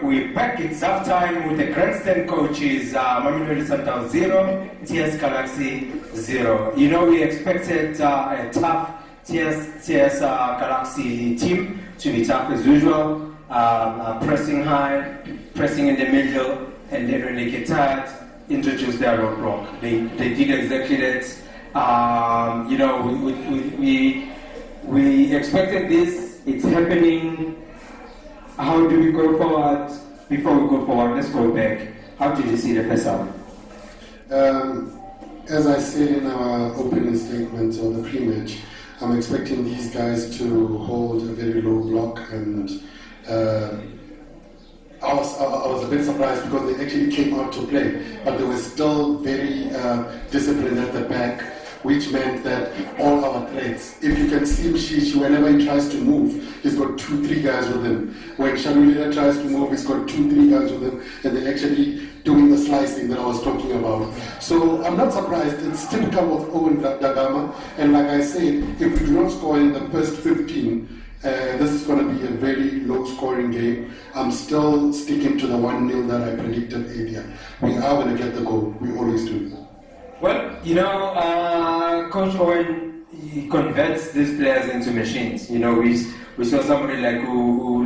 we're back. It's half time with the Grandstand coaches, Mamelodi Sundowns 0, TS Galaxy 0. You know, we expected a tough TS Galaxy team to be tough as usual, pressing high, pressing in the middle, and then when they get tired, introduce their roadblock. They did exactly that. You know, we expected this. It's happening. How do we go forward? Before we go forward, let's go back. How did you see the first half? As I said in our opening statement or the pre-match, I'm expecting these guys to hold a very low block, and I was a bit surprised because they actually came out to play, but they were still very disciplined at the back, which meant that all our threats, if you can see Mshishi, whenever he tries to move, he's got 2-3 guys with him. When Shalulila tries to move, he's got 2-3 guys with him, and they're actually doing the slicing that I was talking about. So I'm not surprised. It's typical of Owen Dagama, and like I said, if we do not score in the first 15, this is going to be a very low-scoring game. I'm still sticking to the 1-0 that I predicted earlier. We are going to get the goal. We always do. Well, you know, Coach Owen, he converts these players into machines. You know, we saw somebody like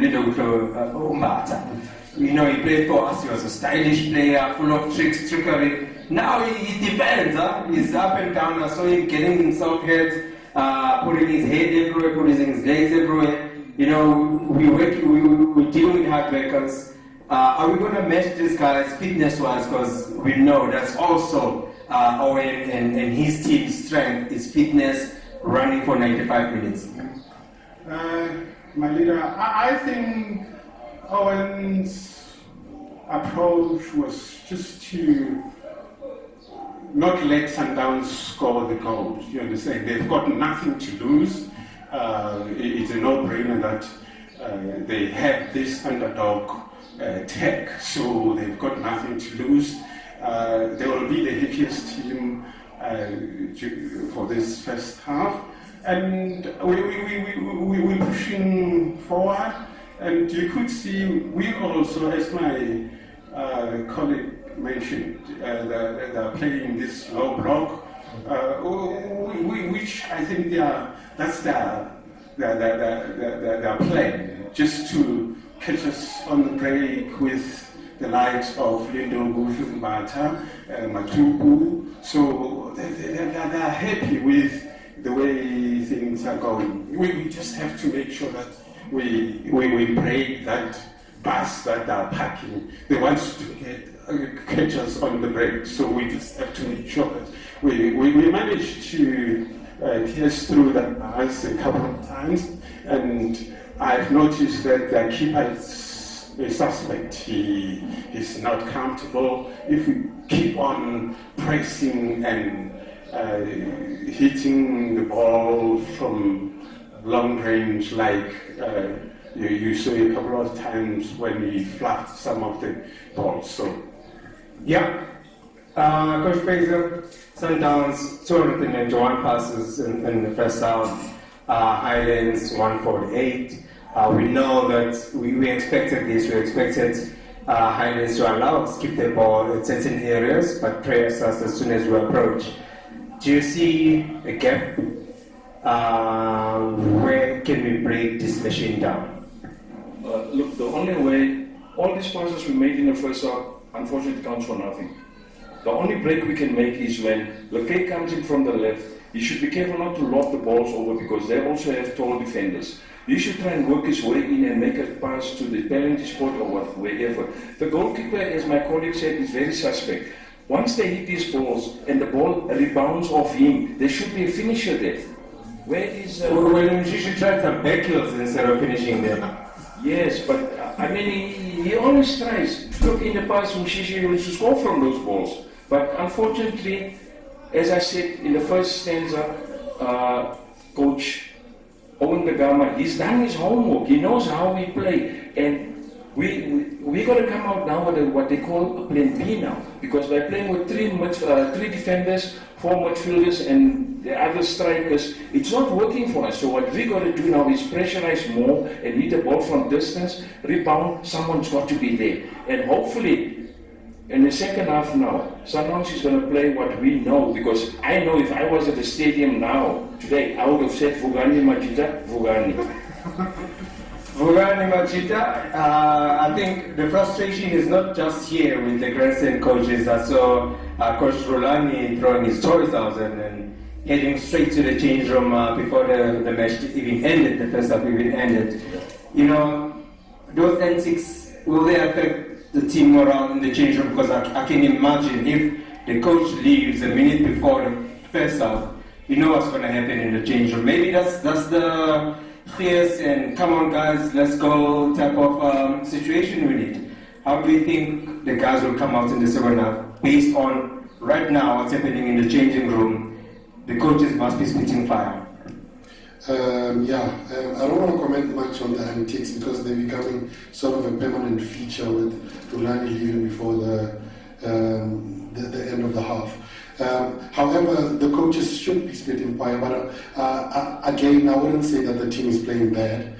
Mbatha. You know, he played for us. He was a stylish player, full of tricks, trickery. Now he defends. He's up and down. I saw him getting himself hit, putting his head everywhere, putting his legs everywhere. You know, we're dealing with hard workers. Are we going to match these guys fitness-wise? Because we know that's also Owen and his team's strength is fitness, running for 95 minutes. My leader, I think Owen's approach was just to not let Sundowns score the goals. You understand? They've got nothing to lose. It's a no-brainer that they have this underdog tag, so they've got nothing to lose. They will be the happiest team for this first half, and we're pushing forward. And you could see we also, as my colleague mentioned, they're playing this low block, which I think that's their plan, just to catch us on the break with the likes of Mbatha, Matuku. So they're happy with the way things are going. We just have to make sure that we break that bus that they're packing. They want to catch us on the break. So we just have to make sure that we manage to pierce through that bus a couple of times. And I've noticed that the keeper is a suspect. He is not comfortable. If we keep on pressing and hitting the ball from long range, like you saw a couple of times when we flapped some of the balls. So, yeah. Coach Fraser, Sundowns 291 passes in the first half. Highlands 148. We know that we expected this. We expected Highlands to allow us to keep the ball in certain areas, but press us as soon as we approach. Do you see a gap? Where can we break this machine down? Look, the only way, all these passes we made in the first half, unfortunately counts for nothing. The only break we can make is when Lekay comes in from the left. He should be careful not to lob the balls over because they also have tall defenders. He should try and work his way in and make a pass to the penalty spot or wherever. The goalkeeper, as my colleague said, is very suspect. Once they hit these balls and the ball rebounds off him, there should be a finisher there. Where is... Well, Mshishi tried some back heels instead of finishing them. Yes, but I mean, he always tries. Look, in the past, Mshishi used to score from those balls. But unfortunately, as I said in the first stanza, Coach Owen Dagama, he's done his homework. He knows how we play. And we got to come out now with what they call a plan B now, because by playing with three defenders, 4 midfielders, and the other strikers, it's not working for us. So what we got to do now is pressurize more and hit the ball from distance, rebound. Someone's got to be there, and hopefully. In the second half now, Sundowns is going to play what we know, because I know if I was at the stadium now, today, I would have said Vugani Machita, Vugani. Vugani Machita, I think the frustration is not just here with the Grandstand coaches. I saw Coach Rolani throwing his toys out and heading straight to the change room before the match even ended, the first half even ended. You know, those antics, will they affect the team morale in the change room? Because I can imagine if the coach leaves a minute before the first half, you know what's going to happen in the change room. Maybe that's the fierce and come on guys, let's go type of situation we need. How do you think the guys will come out in the second half based on right now what's happening in the changing room? The coaches must be spitting fire. I don't want to comment much on the antics because they're becoming sort of a permanent feature with Rulani leaving before the end of the half. However, the coaches should be spitting fire, but again, I wouldn't say that the team is playing bad.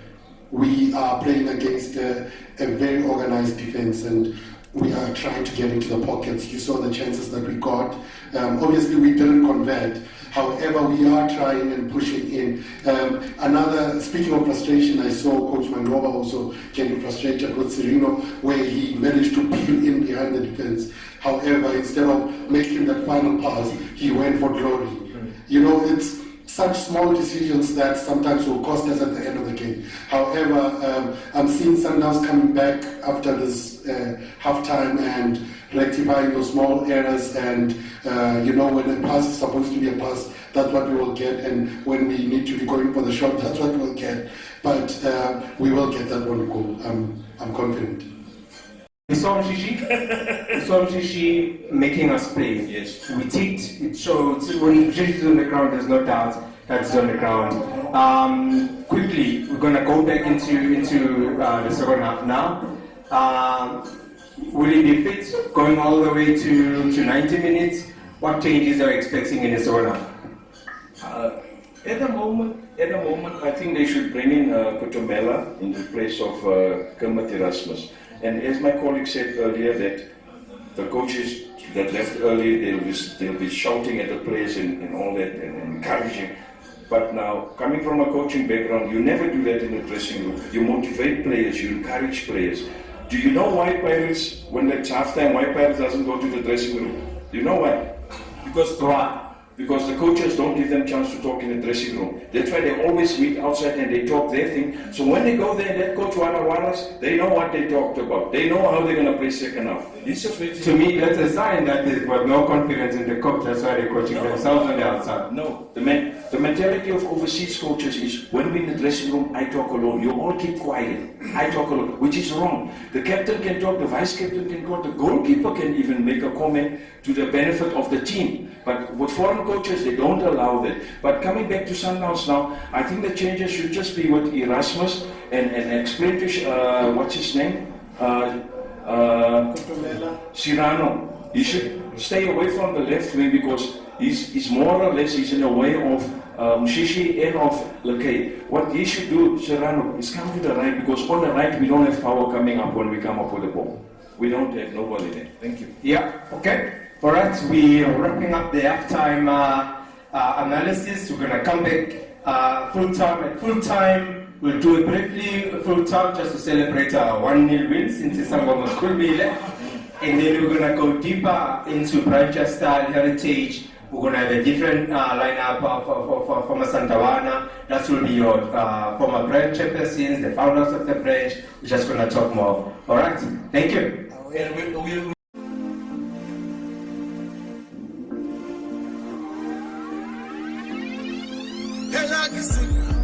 We are playing against a very organized defense, and we are trying to get into the pockets. You saw the chances that we got. Obviously, we didn't convert. However, we are trying and pushing in. Speaking of frustration, I saw Coach Manroba also getting frustrated with Sereno, where he managed to peel in behind the defense. However, instead of making that final pass, he went for glory. You know, it's such small decisions that sometimes will cost us at the end of the game. However, I'm seeing Sundowns coming back after this halftime and rectifying those small errors, and when a pass is supposed to be a pass, that's what we will get, and when we need to be going for the shot, that's what we will get. But we will get that one goal. I'm confident. We saw Mshishi making us play. Yes. We ticked, it showed. When Mshishi is on the ground, there's no doubt that he's on the ground. Quickly, we're going to go back into the second half now. Will he be fit going all the way to 90 minutes? What changes are you expecting in the second half? At the moment, I think they should bring in Kutumela in the place of Kermit Erasmus. And as my colleague said earlier, that the coaches that left early, they'll be shouting at the players and all that and encouraging. But now, coming from a coaching background, you never do that in the dressing room. You motivate players, you encourage players. Do you know why Pirates, when it's halftime, why Pirates doesn't go to the dressing room? Do you know why? Because the coaches don't give them a chance to talk in the dressing room. That's why they always meet outside and they talk their thing. So when they go there and that coach Wanawanas, they know what they talked about. They know how they're going to play second half. To me, that's a sign that they've got no confidence in the coach. That's why they're coaching themselves on the outside. No, the mentality of overseas coaches is when we're in the dressing room, I talk alone. You all keep quiet. I talk alone, which is wrong. The captain can talk, the vice captain can talk, the goalkeeper can even make a comment to the benefit of the team. But with foreign coaches, they don't allow that. But coming back to Sundowns now, I think the changes should just be with Erasmus and explain to, what's his name? Cyrano. He should stay away from the left wing because he's more or less he's in the way of Mshishi and of Lekay. What he should do, Cyrano, is come to the right because on the right we don't have power coming up when we come up with the ball. We don't have nobody there. Thank you. Yeah, okay. All right, we are wrapping up the halftime analysis. We're going to come back full time. At full time, we'll do it briefly, full time, just to celebrate our 1-0 win since it's some could be left. And then we're going to go deeper into Brancher style heritage. We're going to have a different lineup for former Santawana. That will be your former branch chairpersons, the founders of the branch. We're just going to talk more. All right, thank you. Hell, I can see.